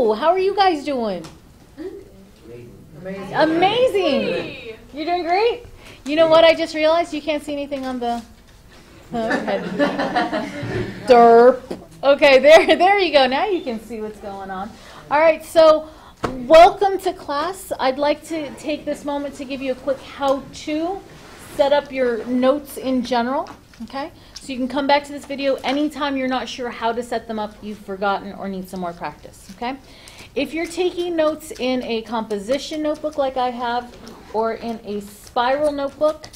Hello, how are you guys doing? Amazing. You're doing great? You know what I just realized? You can't see anything on the... Okay. Derp. Okay, there you go. Now you can see what's going on. All right, so welcome to class. I'd like to take this moment to give you a quick how-to set up your notes in general, okay? So you can come back to this video anytime you're not sure how to set them up, you've forgotten, or need some more practice, okay? If you're taking notes in a composition notebook like I have, or in a spiral notebook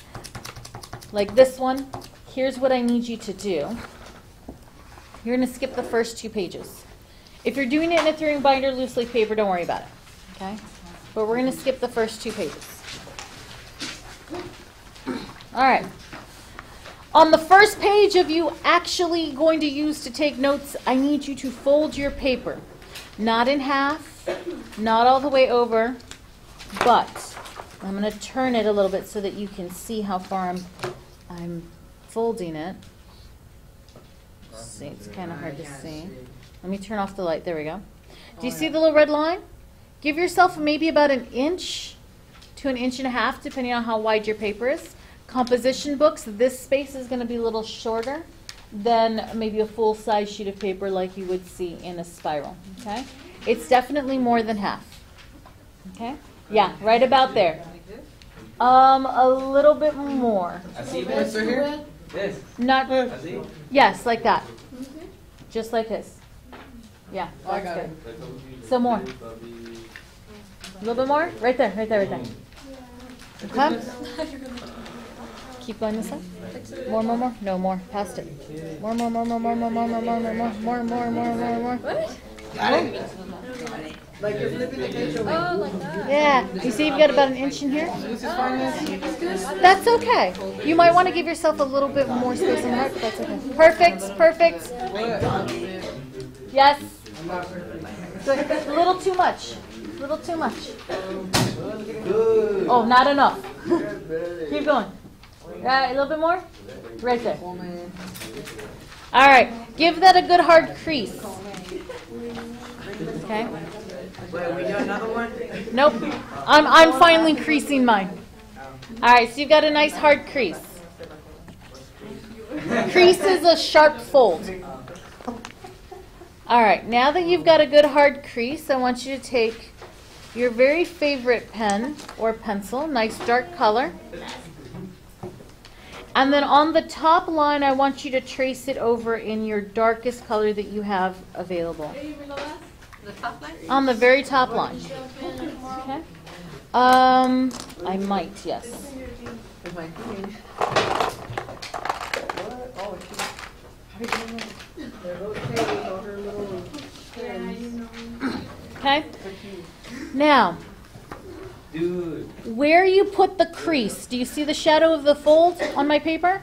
like this one, here's what I need you to do. You're going to skip the first 2 pages. If you're doing it in a 3-ring binder, loose leaf paper, don't worry about it, okay? But we're going to skip the first 2 pages. All right. On the first page of you actually going to use to take notes, I need you to fold your paper. Not in half, not all the way over, but I'm going to turn it a little bit so that you can see how far I'm folding it. See, it's kind of hard to see. Let me turn off the light. There we go. Do you see the little red line? Give yourself maybe about 1 inch to 1.5 inches, depending on how wide your paper is. Composition books, this space is going to be a little shorter than maybe a full-size sheet of paper like you would see in a spiral. Okay? It's definitely more than half. Okay? Yeah, right about there. A little bit more. Here? Yes. Not. Yes, like that. Just like this. Yeah, that's good. Some more. A little bit more? Right there, right there, right there. Okay. Keep going this way. More. No, more. Past it. More. What? Got it? Like you're flipping the page over. Oh, like that. Yeah. You see you've got about 1 inch in here? That's okay. You might want to give yourself a little bit more space in there, but that's okay. Perfect. Yes. Good. A little too much. Oh, not enough. Keep going. A little bit more? Right there. All right. Give that a good hard crease. Okay. Wait, we do another one? Nope. I'm finally creasing mine. All right, so you've got a nice hard crease. Crease is a sharp fold. All right, now that you've got a good hard crease, I want you to take your very favorite pen or pencil, nice dark color. And then on the top line, I want you to trace it over in your darkest color that you have available. The top line? On the very top line. Okay. I might, yes. Okay. Now, where you put the crease, do you see the shadow of the fold on my paper?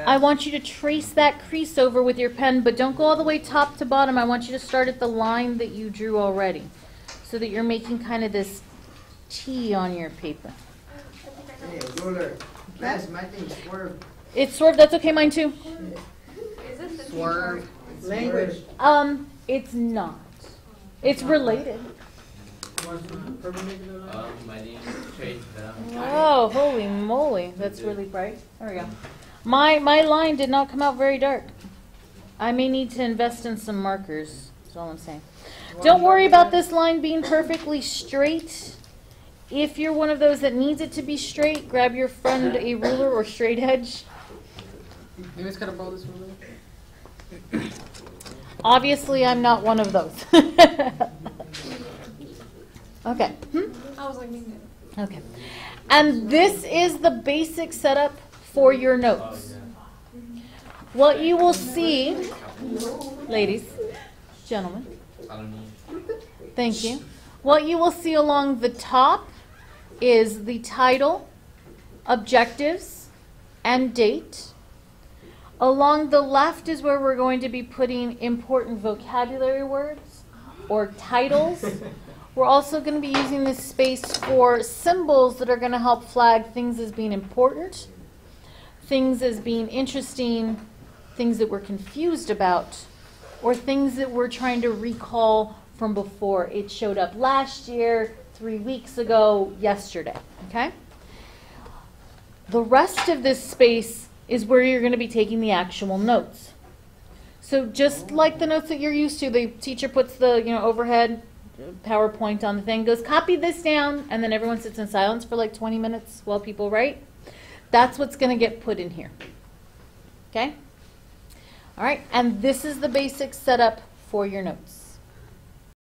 I want you to trace that crease over with your pen, but don't go all the way top to bottom. I want you to start at the line that you drew already, so that you're making kind of this T on your paper. Hey, ruler. That's my thing, swerve. It's swerved. That's okay. Mine too. Swerve. Language. It's not. It's related. My name is Chase. Oh, holy moly! That's really bright. There we go. My line did not come out very dark. I may need to invest in some markers. That's all I'm saying. Don't worry about this line being perfectly straight. If you're one of those that needs it to be straight, grab your friend a ruler or straight edge. You guys gotta borrow this ruler? Obviously, I'm not one of those. Okay. I was like, me too. Okay. And this is the basic setup for your notes. What you will see, ladies, gentlemen, thank you. What you will see along the top is the title, objectives, and date. Along the left is where we're going to be putting important vocabulary words or titles. We're also going to be using this space for symbols that are going to help flag things as being important, things as being interesting, things that we're confused about, or things that we're trying to recall from before. It showed up last year, 3 weeks ago, yesterday, okay? The rest of this space is where you're going to be taking the actual notes. So just like the notes that you're used to, the teacher puts the overhead PowerPoint on the thing, goes copy this down, and then everyone sits in silence for like 20 minutes while people write. That's what's going to get put in here. Okay? All right, and this is the basic setup for your notes.